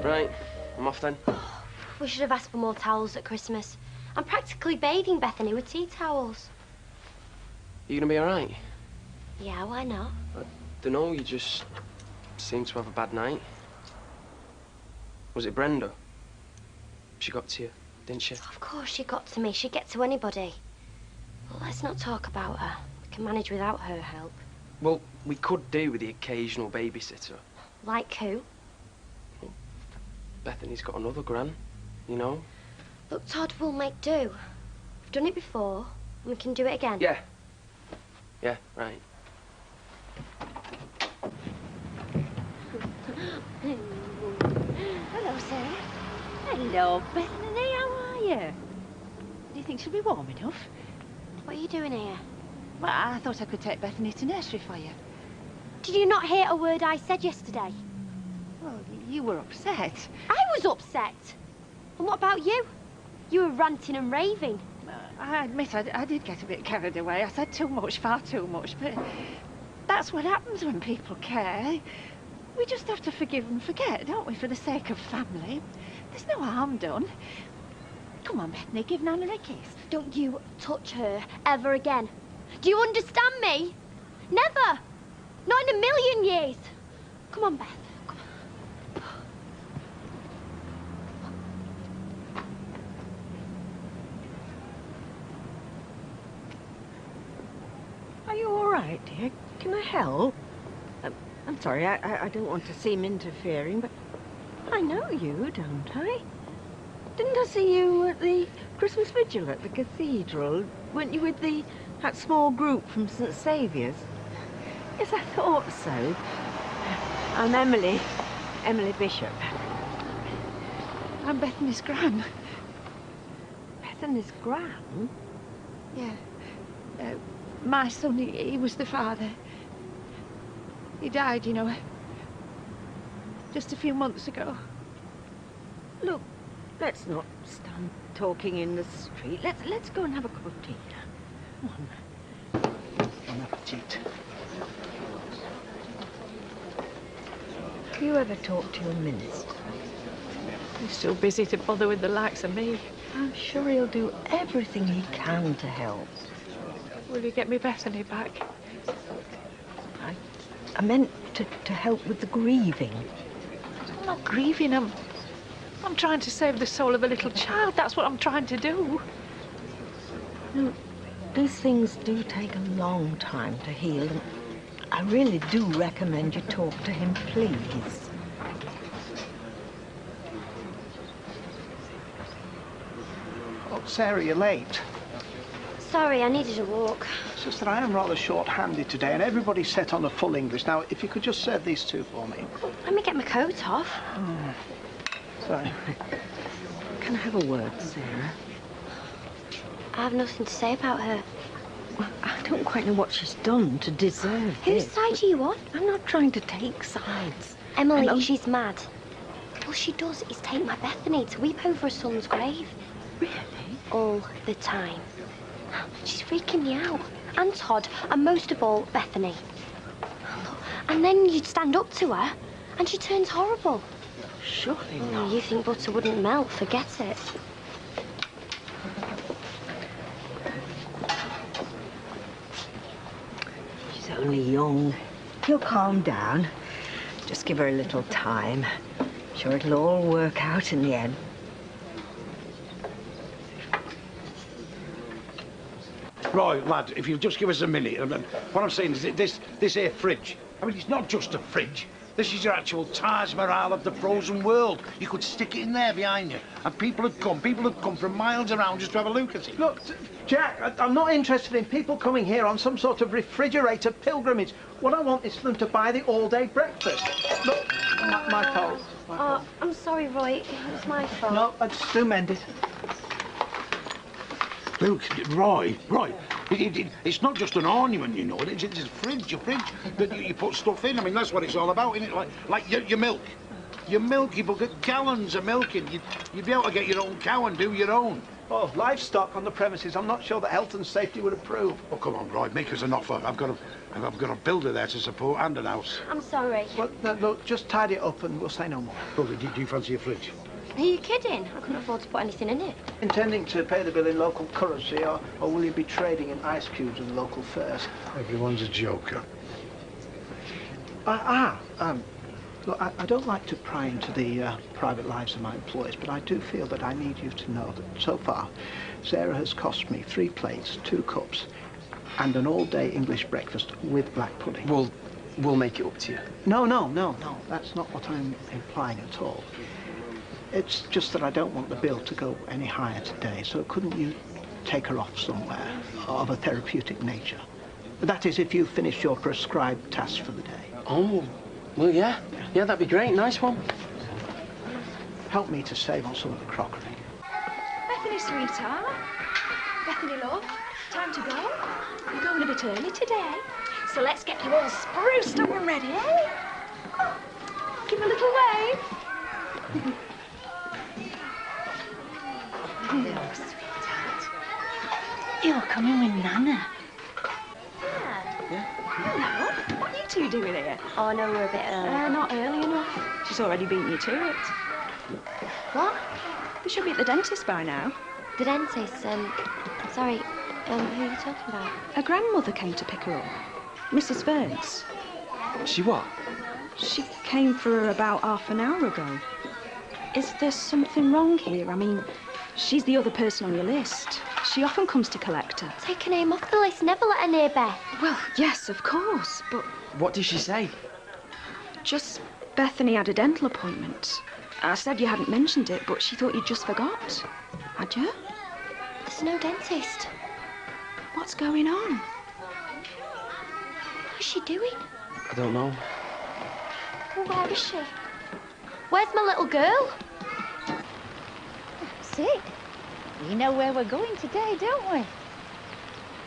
Right, I'm off then. We should have asked for more towels at Christmas. I'm practically bathing Bethany with tea towels. You gonna be all right? Yeah, why not? I dunno, you just seem to have a bad night. Was it Brenda? She got to you, didn't she? Of course she got to me. She'd get to anybody. Well, let's not talk about her. We can manage without her help. Well, we could do with the occasional babysitter. Like who? Well, Bethany's got another gran, you know. Look, Todd, we'll make do. We've done it before, and we can do it again. Yeah. Yeah, right. Hello, Sarah. Hello, Bethany. How are you? Do you think she'll be warm enough? What are you doing here? Well, I thought I could take Bethany to nursery for you. Did you not hear a word I said yesterday? Well, you were upset. I was upset. And what about you? You were ranting and raving. I admit I did get a bit carried away. I said too much, far too much, but that's what happens when people care. We just have to forgive and forget, don't we, for the sake of family? There's no harm done. Come on, Bethany, give Nana a kiss. Don't you touch her ever again. Do you understand me? Never. Not in a million years. Come on, Beth. Come on. Are you all right, dear? Can I help? I'm sorry, I don't want to seem interfering, but I know you, don't I? Didn't I see you at the Christmas vigil at the cathedral? Weren't you with that small group from St. Saviour's? Yes, I thought so. I'm Emily Bishop. I'm Bethany's gran. Bethany's gran? Yeah. My son, he was the father. He died, you know, just a few months ago. Look, let's not stand talking in the street. Let's go and have a cup of tea. Come on. Bon appetit. Have you ever talked to your minister? He's too busy to bother with the likes of me. I'm sure he'll do everything he can to help. Will you get me Bethany back? I meant to help with the grieving. I'm not grieving. I'm trying to save the soul of a little child. That's what I'm trying to do. No, these things do take a long time to heal, and I really do recommend you talk to him, please. Oh, Sarah, you're late. Sorry, I needed a walk. It's just that I am rather short-handed today, and everybody's set on a full English. Now, if you could just serve these two for me. Let me get my coat off. Sorry. Can I have a word, Sarah? I have nothing to say about her. Well, I don't quite know what she's done to deserve Whose this. side are you on? I'm not trying to take sides. Emily, she's mad. All she does is take my Bethany to weep over her son's grave. Really? All the time. She's freaking me out. And Todd, and most of all, Bethany. And then you'd stand up to her, and she turns horrible. Surely Oh, not. you think butter wouldn't melt? Forget it. She's only young. You'll calm down. Just give her a little time. Sure, it'll all work out in the end. Right, lad, if you'll just give us a minute. What I'm saying is that this here fridge, I mean, it's not just a fridge. This is your actual Taj Mahal of the frozen world. You could stick it in there behind you, and people had come from miles around just to have a look at it. Look, Jack, I'm not interested in people coming here on some sort of refrigerator pilgrimage. What I want is for them to buy the all-day breakfast. Look, my fault. My fault. Oh, I'm sorry, Roy. It was my fault. No, I just do mend it. Look, Roy, it's not just an ornament, you know. It's a fridge that you put stuff in. I mean, that's what it's all about, isn't it? Like your milk. Your milk, you get gallons of milk in. You'd be able to get your own cow and do your own. Oh, livestock on the premises. I'm not sure that health and safety would approve. Oh, come on, Roy, make us an offer. I've got a builder there to support and an house. I'm sorry. Well, no, look, just tidy it up and we'll say no more. Brother, do you fancy a fridge? Are you kidding? I couldn't afford to put anything in it. Intending to pay the bill in local currency, or will you be trading in ice cubes and local fares? Everyone's a joker. Look, I don't like to pry into the private lives of my employees, but I do feel that I need you to know that so far, Sarah has cost me 3 plates, 2 cups, and an all-day English breakfast with black pudding. We'll make it up to you. No, that's not what I'm implying at all. It's just that I don't want the bill to go any higher today, so couldn't you take her off somewhere of a therapeutic nature? That is, if you've finished your prescribed tasks for the day. Oh, well, yeah. Yeah, that'd be great. Nice one. Help me to save on some of the crockery. Bethany, sweetheart. Bethany, love. Time to go. You're going a bit early today. So let's get you all spruced up and ready, eh? Give a little wave. Hello, sweetheart. You're coming with Nana. Yeah. Hello. What are you two doing here? Oh, I know we're a bit early. Not early enough. She's already beaten you to it. What? We should be at the dentist by now. The dentist, sorry, who are you talking about? Her grandmother came to pick her up. Mrs. Burns. She what? She came for her about half an hour ago. Is there something wrong here? I mean, she's the other person on your list. She often comes to collect her. Take her name off the list, never let her near Beth. Well, yes, of course, but What did she say? just Bethany had a dental appointment. I said you hadn't mentioned it, but she thought you'd just forgot. Had you? There's no dentist. What's going on? What's she doing? I don't know. Well, where is she? Where's my little girl? See, we know where we're going today, don't we?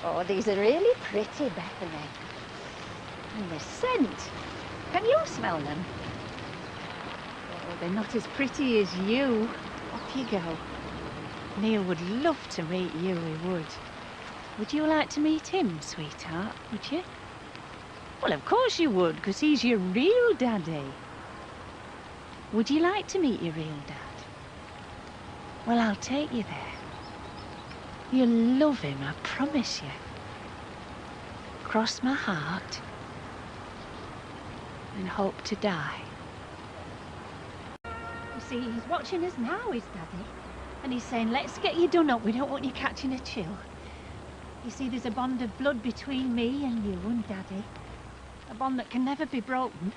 Oh, these are really pretty, Bethany. And the scent. Can you smell them? Oh, they're not as pretty as you. Off you go. Neil would love to meet you, he would. Would you like to meet him, sweetheart, would you? Well, of course you would, because he's your real daddy. Would you like to meet your real dad? Well, I'll take you there. You'll love him, I promise you. Cross my heart and hope to die. You see, he's watching us now, his daddy. And he's saying, let's get you done up. We don't want you catching a chill. You see, there's a bond of blood between me and you and Daddy. A bond that can never be broken.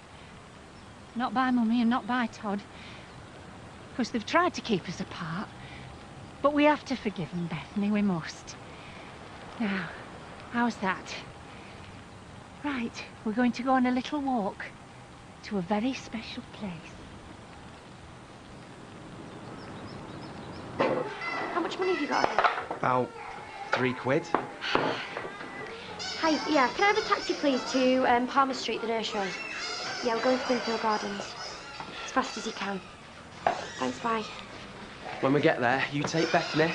Not by Mummy and not by Todd. Because they've tried to keep us apart. But we have to forgive them, Bethany, we must. Now, how's that? Right, we're going to go on a little walk to a very special place. How much money have you got? About £3. Hi, yeah, can I have a taxi, please, to Palmer Street, the nursery? Yeah, we're going to Springfield Gardens. As fast as you can. Thanks, bye. When we get there, you take Bethany,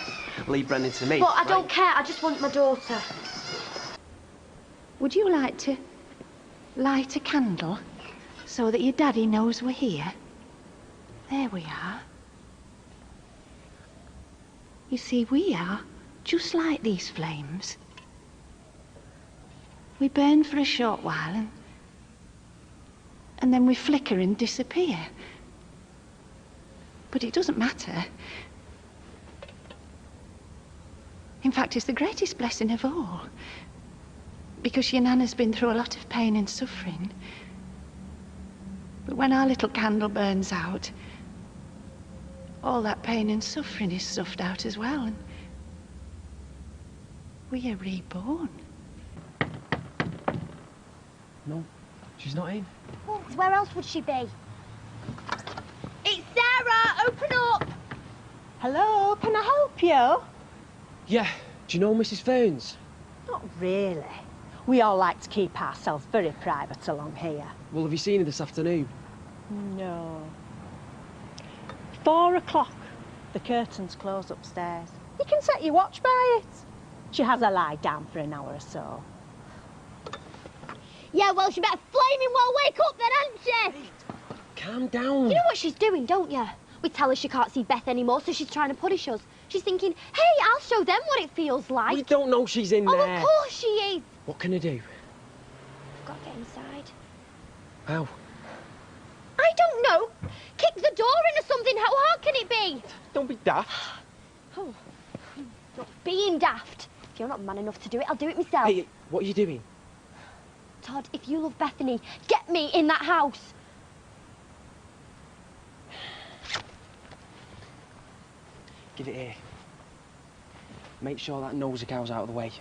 leave Brenda to me. But I don't care, I just want my daughter. Would you like to light a candle so that your daddy knows we're here? There we are. You see, we are just like these flames. We burn for a short while and then we flicker and disappear. But it doesn't matter. In fact, it's the greatest blessing of all. Because your Nana's been through a lot of pain and suffering. But when our little candle burns out, all that pain and suffering is snuffed out as well, and we are reborn. No, she's not in. Oh, where else would she be? It's Sarah! Open up! Hello, can I help you? Yeah, do you know Mrs. Ferns? Not really. We all like to keep ourselves very private along here. Well, have you seen her this afternoon? No. 4 o'clock. The curtains close upstairs. You can set your watch by it. She has her lie down for an hour or so. Yeah, well, she better flaming well wake up then, hasn't she? Calm down. You know what she's doing, don't you? We tell her she can't see Beth anymore, so she's trying to punish us. She's thinking, hey, I'll show them what it feels like. We don't know she's in there. Oh, of course she is. What can I do? I've got to get inside. How? I don't know. Kick the door in or something. How hard can it be? Don't be daft. Oh, not being daft. If you're not man enough to do it, I'll do it myself. Hey, what are you doing? Todd, if you love Bethany, get me in that house. Give it here. Make sure that nosy cow's out of the way.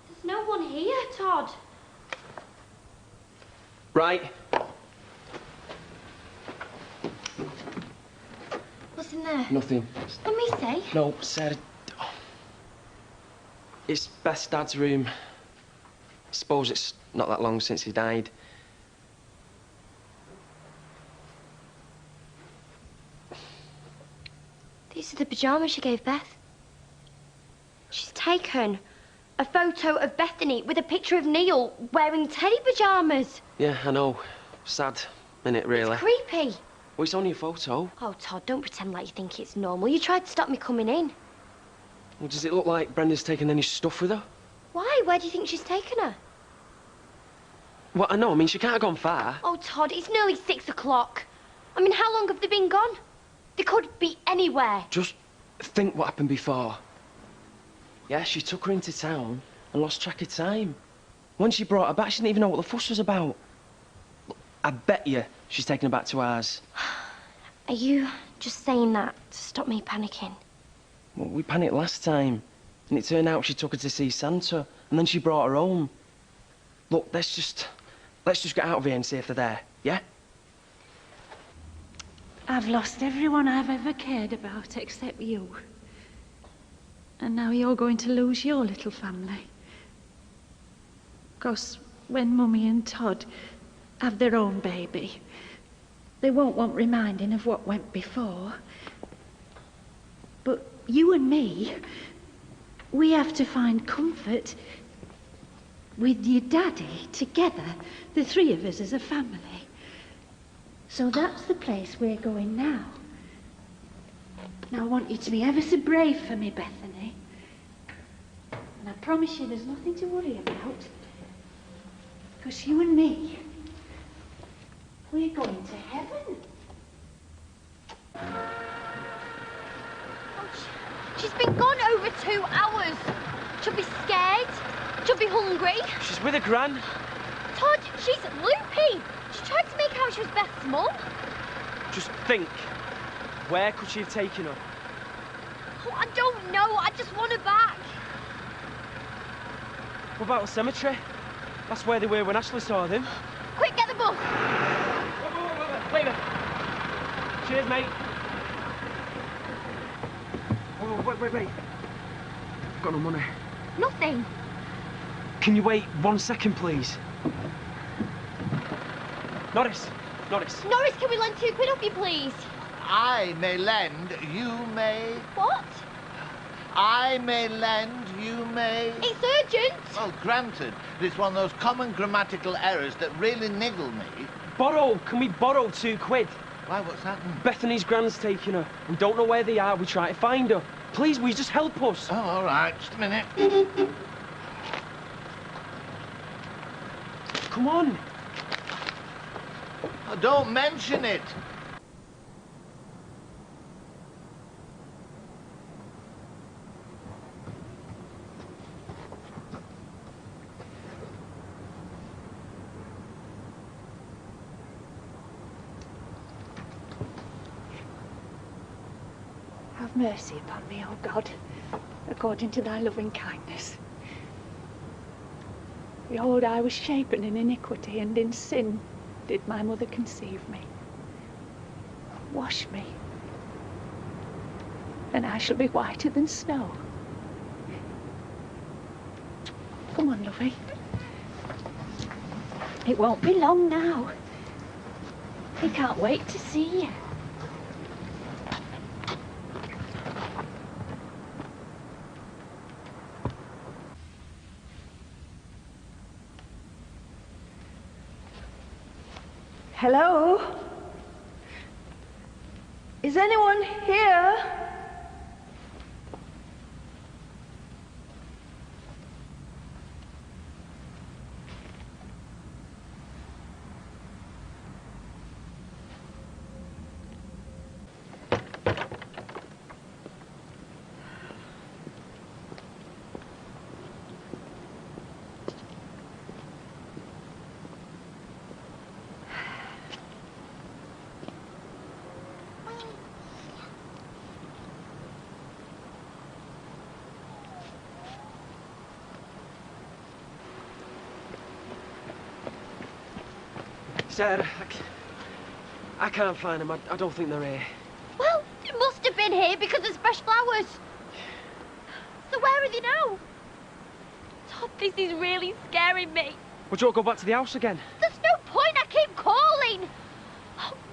There's no one here, Todd. Right. What's in there? Nothing. Let me see. No, Sarah. Oh. It's Beth's dad's room. Suppose it's not that long since he died. These are the pyjamas she gave Beth. She's taken a photo of Bethany with a picture of Neil wearing teddy pyjamas. Yeah, I know. Sad, innit, really? It's creepy. Well, it's only a photo. Oh, Todd, don't pretend like you think it's normal. You tried to stop me coming in. Well, does it look like Brenda's taken any stuff with her? Why? Where do you think she's taken her? Well, I know. I mean, she can't have gone far. Oh, Todd, it's nearly 6 o'clock. I mean, how long have they been gone? They could be anywhere. Just think what happened before. Yeah, she took her into town and lost track of time. When she brought her back, she didn't even know what the fuss was about. Look, I bet you she's taken her back to ours. Are you just saying that to stop me panicking? Well, we panicked last time, and it turned out she took her to see Santa, and then she brought her home. Look, let's just get out of here and see if they're there, yeah? I've lost everyone I've ever cared about except you. And now you're going to lose your little family. 'Cause when Mummy and Todd have their own baby, they won't want reminding of what went before. But you and me, we have to find comfort with your daddy together, the three of us as a family. So that's the place we're going now. Now I want you to be ever so brave for me, Bethany. And I promise you there's nothing to worry about. Because you and me, we're going to heaven. She's been gone over 2 hours. She'll be scared. She'll be hungry. She's with her gran. Todd, she's loopy. She tried to make out she was Beth's mum. Just think. Where could she have taken her? Oh, I don't know. I just want her back. What about the cemetery? That's where they were when Ashley saw them. Quick, get the bus. Wait a minute. Cheers, mate. Oh, wait. I've got no money. Nothing. Can you wait 1 second, please? Norris, Norris, can we lend £2 off you, please? I may lend, you may... What? I may lend, you may... It's urgent. Well, granted. But it's one of those common grammatical errors that really niggle me. Borrow. Can we borrow £2? Why, what's happened? Bethany's grand's taking her. We don't know where they are. We try to find her. Please, will you just help us? Oh, all right. Just a minute. Come on. Oh, don't mention it. Have mercy upon me, O God, according to thy loving kindness. Behold, I was shapen in iniquity, and in sin did my mother conceive me. Wash me, and I shall be whiter than snow. Come on, lovey. It won't be long now. He can't wait to see you. Hello? Is anyone here? Sarah, I can't find them. I don't think they're here. Well, they must have been here because there's fresh flowers. So where are they now? Todd, this is really scaring me. Would you want to go back to the house again? There's no point, I keep calling.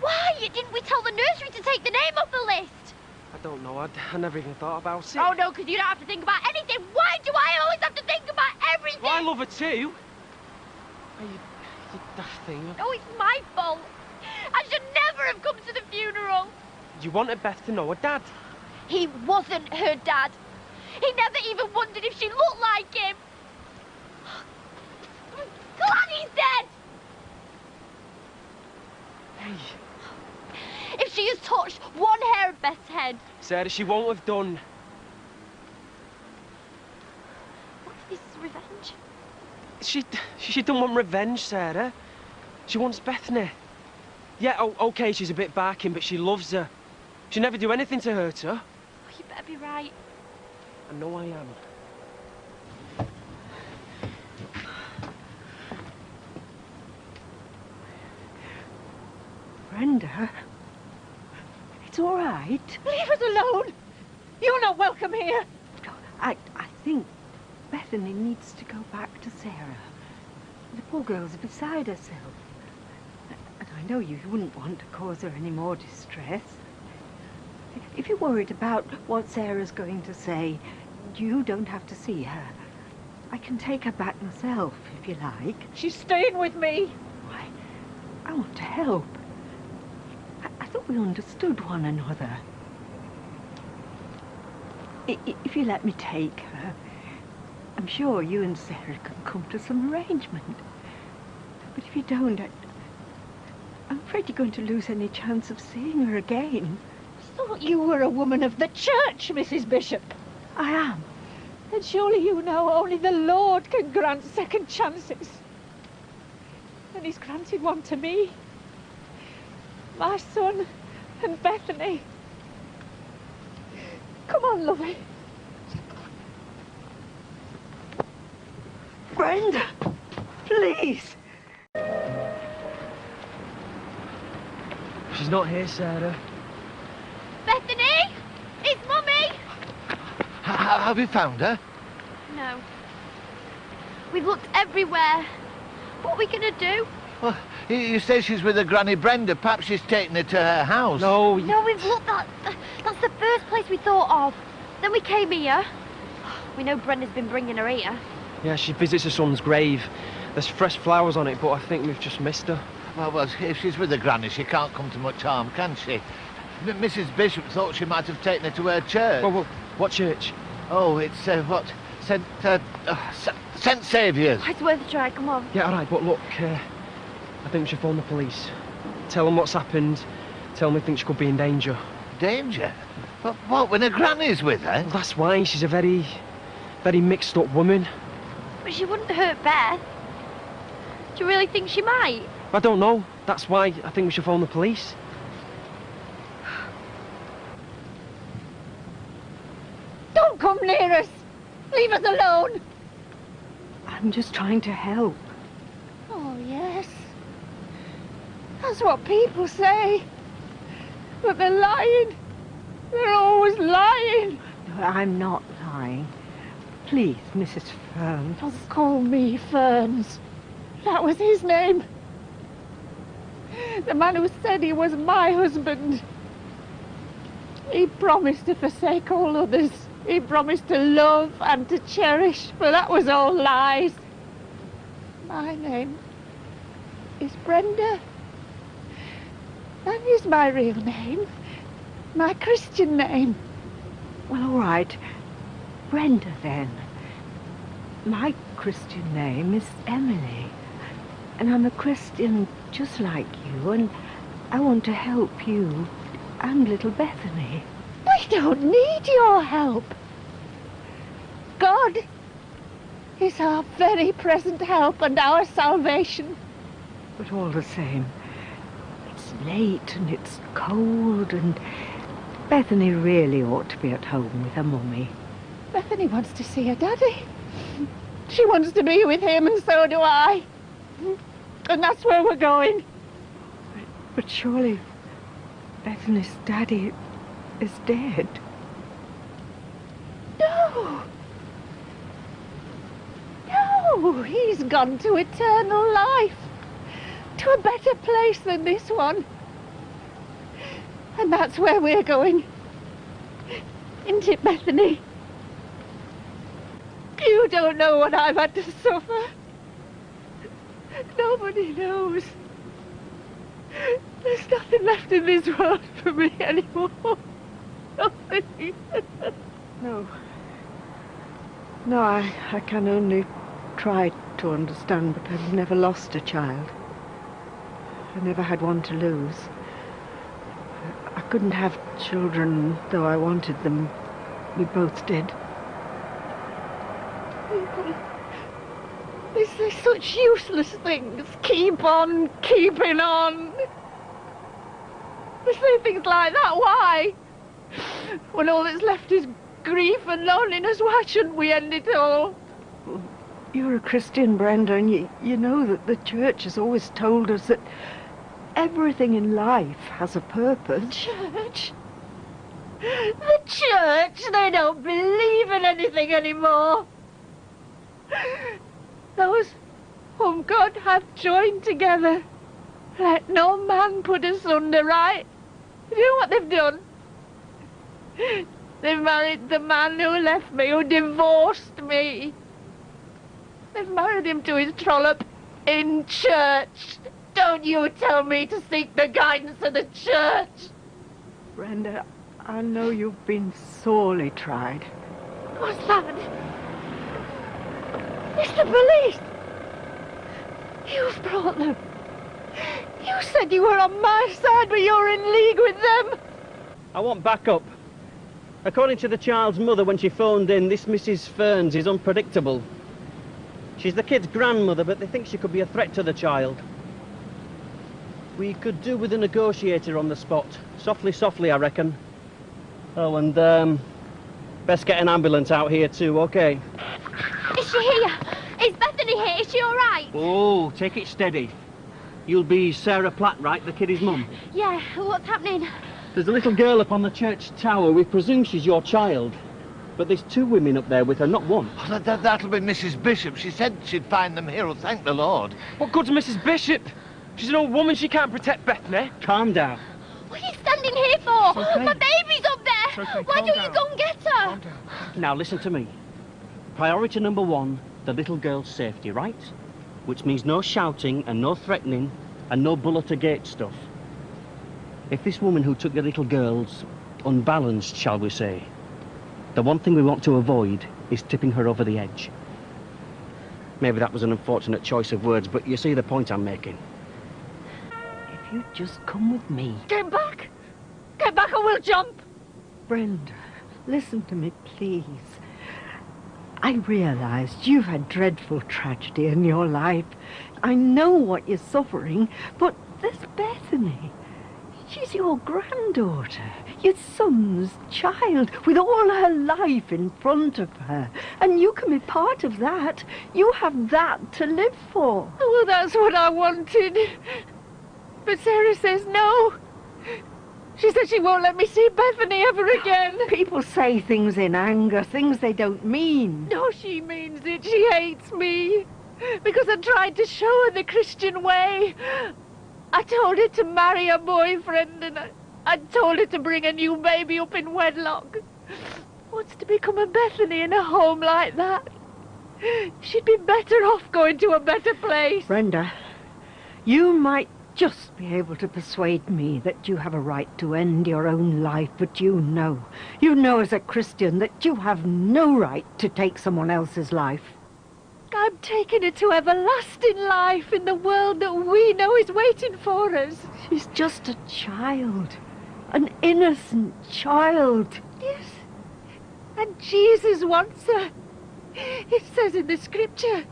Why? Didn't we tell the nursery to take the name off the list? I don't know. I never even thought about it. Oh, no, because you don't have to think about anything. Why do I always have to think about everything? Well, I love her too. Oh, you daft thing. Oh, it's my fault. I should never have come to the funeral. You wanted Beth to know her dad. He wasn't her dad. He never even wondered if she looked like him. I'm glad he's dead. Hey. If she has touched one hair of Beth's head. Sarah, she won't have done. What if this is revenge? She don't want revenge, Sarah. She wants Bethany. Yeah, okay, she's a bit barking, but she loves her. She'll never do anything to hurt her. Oh, you better be right. I know I am. Brenda? It's all right. Leave us alone. You're not welcome here. I think Bethany needs to go back to Sarah. The poor girl's beside herself. And I know you wouldn't want to cause her any more distress. If you're worried about what Sarah's going to say, you don't have to see her. I can take her back myself, if you like. She's staying with me. Why, I want to help. I thought we understood one another. If you let me take her, I'm sure you and Sarah can come to some arrangement. But if you don't, I'm afraid you're going to lose any chance of seeing her again. Thought you were a woman of the church, Mrs. Bishop. I am. Then surely you know only the Lord can grant second chances. And he's granted one to me. My son and Bethany. Come on, lovey. Brenda, please. She's not here, Sarah. Bethany? It's Mummy! Have you found her? No. We've looked everywhere. What are we gonna do? Well, you say she's with her granny Brenda. Perhaps she's taken her to her house. No, No, we've looked. That's the first place we thought of. Then we came here. We know Brenda's been bringing her here. Yeah, she visits her son's grave. There's fresh flowers on it, but I think we've just missed her. Well, if she's with her granny, she can't come to much harm, can she? Mrs. Bishop thought she might have taken her to her church. Well, what church? Oh, it's, what? St. Saviour's. It's worth a try, come on. Yeah, all right, but look, I think we should phone the police. Tell them what's happened. Tell them we think she could be in danger. Danger? But what, when her granny's with her? Well, that's why. She's a very mixed up woman. But she wouldn't hurt Beth. Do you really think she might? I don't know. That's why I think we should phone the police. Don't come near us. Leave us alone. I'm just trying to help. Oh, yes. That's what people say. But they're lying. They're always lying. No, I'm not lying. Please, Mrs. Ferns. Don't call me Ferns. That was his name. The man who said he was my husband. He promised to forsake all others. He promised to love and to cherish, but that was all lies. My name is Brenda. That is my real name. My Christian name. Well, all right. Brenda, then. My Christian name is Emily. And I'm a Christian just like you, and I want to help you and little Bethany. We don't need your help. God is our very present help and our salvation. But all the same, it's late and it's cold, and Bethany really ought to be at home with her mummy. Bethany wants to see her daddy. She wants to be with him, and so do I. And that's where we're going. But surely Bethany's daddy is dead. No. No, he's gone to eternal life. To a better place than this one. And that's where we're going. Isn't it, Bethany? You don't know what I've had to suffer. Nobody knows. There's nothing left in this world for me anymore. Nothing. No. No, I can only try to understand, but I've never lost a child. I never had one to lose. I couldn't have children, though I wanted them. We both did. There's such useless things. Keep on keeping on. They say things like that. Why? When all that's left is grief and loneliness, why shouldn't we end it all? You're a Christian, Brenda, and you know that the church has always told us that everything in life has a purpose. Church? The church? They don't believe in anything anymore. Those whom God hath joined together, let no man put asunder, right? You know what they've done? They've married the man who left me, who divorced me. They've married him to his trollop in church. Don't you tell me to seek the guidance of the church. Brenda, I know you've been sorely tried. What's that? It's the police. You've brought them. You said you were on my side, but you're in league with them. I want backup. According to the child's mother, when she phoned in, this Mrs. Ferns is unpredictable. She's the kid's grandmother, but they think she could be a threat to the child. We could do with a negotiator on the spot. Softly, softly, I reckon. Oh, and, best get an ambulance out here too, okay? Is she here? Is Bethany here? Is she all right? Oh, take it steady. You'll be Sarah Platt, right? The kid's mum? Yeah, what's happening? There's a little girl up on the church tower. We presume she's your child. But there's two women up there with her, not one. Oh, that'll be Mrs. Bishop. She said she'd find them here. Oh, thank the Lord. What good's Mrs. Bishop? She's an old woman. She can't protect Bethany. Calm down. What are you standing here for? Okay. My baby's up there. Okay, Why calm don't down. you go and get her? Calm down. Now, listen to me. Priority number one, the little girl's safety, right? Which means no shouting and no threatening and no bullet or gate stuff. If this woman who took the little girl's unbalanced, shall we say, the one thing we want to avoid is tipping her over the edge. Maybe that was an unfortunate choice of words, but you see the point I'm making. If you'd just come with me. Get back. Get back or we'll jump. Brenda, listen to me, please. I realised you've had dreadful tragedy in your life. I know what you're suffering, but there's Bethany. She's your granddaughter, your son's child, with all her life in front of her. And you can be part of that. You have that to live for. Well, that's what I wanted. But Sarah says no. She said she won't let me see Bethany ever again. People say things in anger, things they don't mean. No, she means it. She hates me. Because I tried to show her the Christian way. I told her to marry her boyfriend, and I told her to bring a new baby up in wedlock. What's to become of Bethany in a home like that? She'd be better off going to a better place. Brenda, you might just be able to persuade me that you have a right to end your own life, but you know as a Christian that you have no right to take someone else's life. I'm taking her to everlasting life in the world that we know is waiting for us. She's just a child, an innocent child. Yes, and Jesus wants her. It says in the scripture,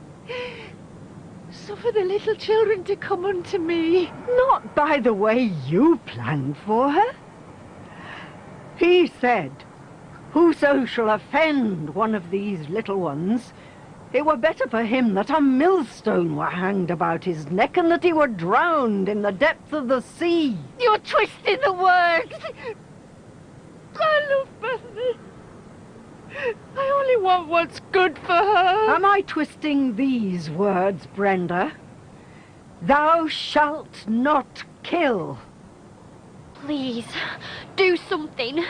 suffer the little children to come unto me. Not by the way you planned for her. He said, whoso shall offend one of these little ones, it were better for him that a millstone were hanged about his neck and that he were drowned in the depths of the sea. You're twisting the words. I love Bethany. I only want what's good for her. Am I twisting these words, Brenda? Thou shalt not kill. Please, do something.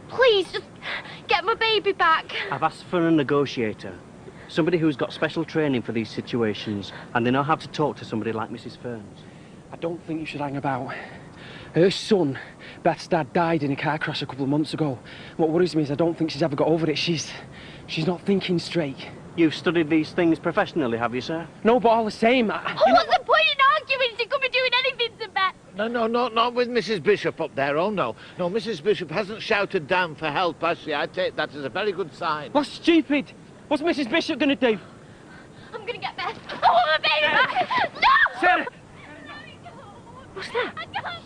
Please, just get my baby back. I've asked for a negotiator. Somebody who's got special training for these situations, and they know how to talk to somebody like Mrs. Ferns. I don't think you should hang about. Her son, Beth's dad, died in a car crash a couple of months ago. What worries me is I don't think she's ever got over it. She's not thinking straight. You've studied these things professionally, have you, sir? No, but all the same... What's the point in arguing? She could be doing anything to Beth. No, not with Mrs. Bishop up there, oh no. No, Mrs. Bishop hasn't shouted down for help, has she? I take that as a very good sign. What's stupid? What's Mrs. Bishop going to do? I'm going to get Beth. I want my baby back. No! Sarah! What's that? I can't.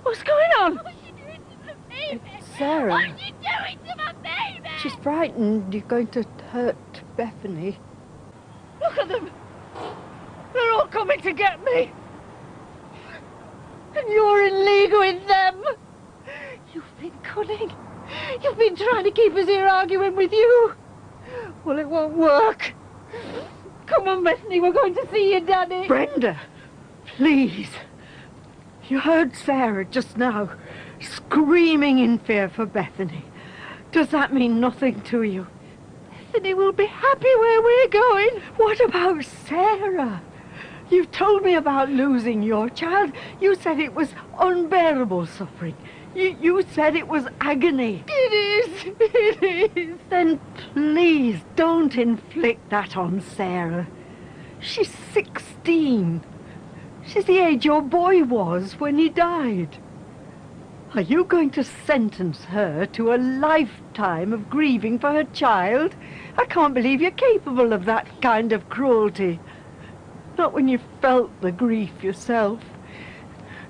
What's going on? What's she doing to my baby? It's Sarah. What are you doing to my baby? She's frightened you're going to hurt Bethany. Look at them. They're all coming to get me. And you're in league with them. You've been cunning. You've been trying to keep us here arguing with you. Well, it won't work. Come on, Bethany, we're going to see your daddy. Brenda, please. You heard Sarah just now, screaming in fear for Bethany. Does that mean nothing to you? Bethany will be happy where we're going. What about Sarah? You've told me about losing your child. You said it was unbearable suffering. You said it was agony. It is. Then please don't inflict that on Sarah. She's 16. She's the age your boy was when he died. Are you going to sentence her to a lifetime of grieving for her child? I can't believe you're capable of that kind of cruelty. Not when you've felt the grief yourself.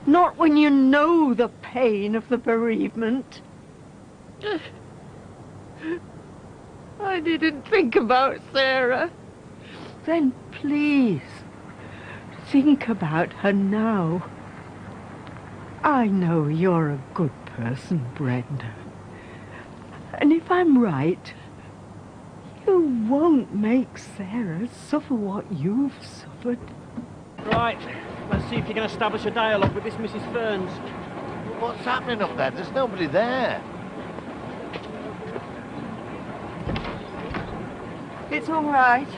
Not when you know the pain of the bereavement. I didn't think about Sarah. Then please, think about her now. I know you're a good person, Brenda. And if I'm right, you won't make Sarah suffer what you've suffered. Right, let's see if you can establish a dialogue with this Mrs. Ferns. What's happening up there? There's nobody there. It's all right.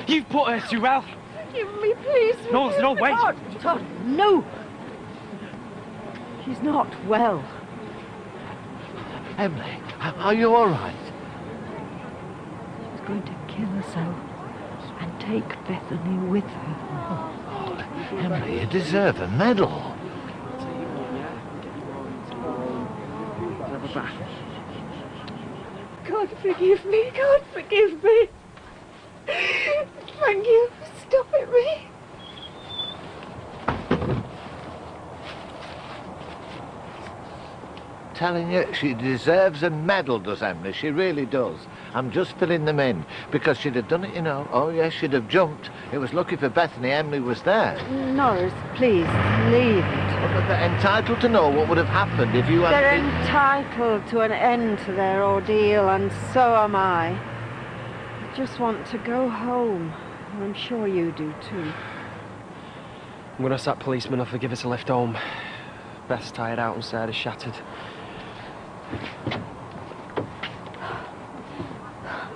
You've put her through hell. Give me, please. No, there's no way. Todd, no. She's not well. Emily, are you all right? She's going to kill herself and take Bethany with her. Oh, Emily, you deserve a medal. God forgive me. God forgive me. Thank you for stopping me. telling you, she deserves a medal, does Emily? She really does. I'm just filling them in, because she'd have done it, you know. Oh, yes, she'd have jumped. It was lucky for Bethany Emily was there. Norris, please, leave it. But they're entitled to know what would have happened if you They're hadn't been... entitled to an end to their ordeal, and so am I. I just want to go home, and I'm sure you do too. I'm gonna sack policemen off and give us a lift home. Beth's tired out and Sarah's shattered.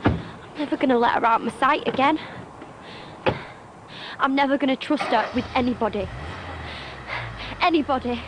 I'm never gonna let her out of my sight again. I'm never gonna trust her with anybody. Anybody.